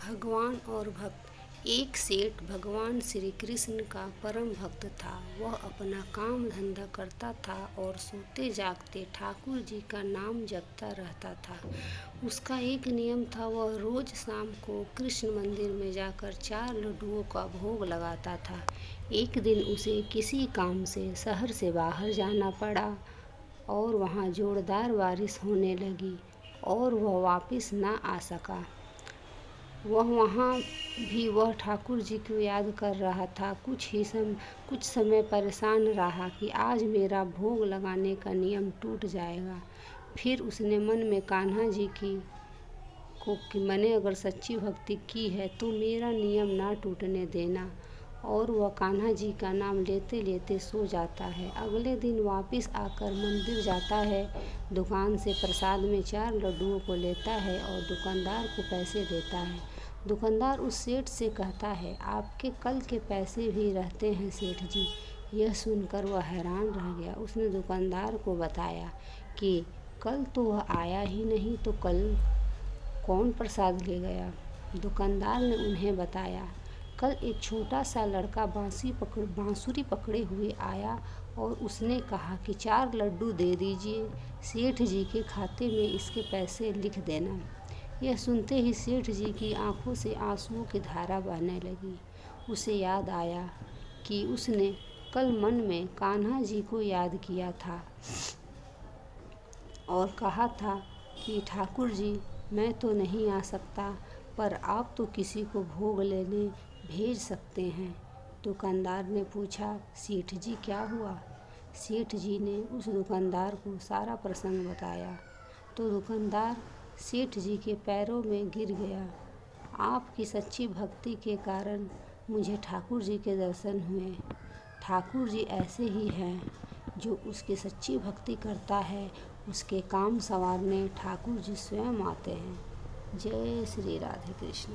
भगवान और भक्त। एक सेठ भगवान श्री कृष्ण का परम भक्त था। वह अपना काम धंधा करता था और सोते जागते ठाकुर जी का नाम जपता रहता था। उसका एक नियम था, वह रोज शाम को कृष्ण मंदिर में जाकर 4 लड्डुओं का भोग लगाता था। एक दिन उसे किसी काम से शहर से बाहर जाना पड़ा और वहाँ जोरदार बारिश होने लगी और वह वापस न आ सका। वहाँ भी वह ठाकुर जी को याद कर रहा था। कुछ समय परेशान रहा कि आज मेरा भोग लगाने का नियम टूट जाएगा। फिर उसने मन में कान्हा जी कि मैंने अगर सच्ची भक्ति की है तो मेरा नियम ना टूटने देना। और वह कान्हा जी का नाम लेते लेते सो जाता है। अगले दिन वापस आकर मंदिर जाता है। दुकान से प्रसाद में 4 लड्डुओं को लेता है और दुकानदार को पैसे देता है। दुकानदार उस सेठ से कहता है, आपके कल के पैसे भी रहते हैं सेठ जी। यह सुनकर वह हैरान रह गया। उसने दुकानदार को बताया कि कल तो वह आया ही नहीं, तो कल कौन प्रसाद ले गया। दुकानदार ने उन्हें बताया, कल एक छोटा सा लड़का बांसुरी पकड़े हुए आया और उसने कहा कि 4 लड्डू दे दीजिए, सेठ जी के खाते में इसके पैसे लिख देना। यह सुनते ही सेठ जी की आंखों से आंसुओं की धारा बहने लगी। उसे याद आया कि उसने कल मन में कान्हा जी को याद किया था और कहा था कि ठाकुर जी, मैं तो नहीं आ सकता, पर आप तो किसी को भोग लेने भेज सकते हैं। दुकानदार ने पूछा, सेठ जी क्या हुआ? सेठ जी ने उस दुकानदार को सारा प्रसंग बताया तो दुकानदार सेठ जी के पैरों में गिर गया। आपकी सच्ची भक्ति के कारण मुझे ठाकुर जी के दर्शन हुए। ठाकुर जी ऐसे ही हैं, जो उसकी सच्ची भक्ति करता है उसके काम संवारने ठाकुर जी स्वयं आते हैं। जय श्री राधे कृष्ण।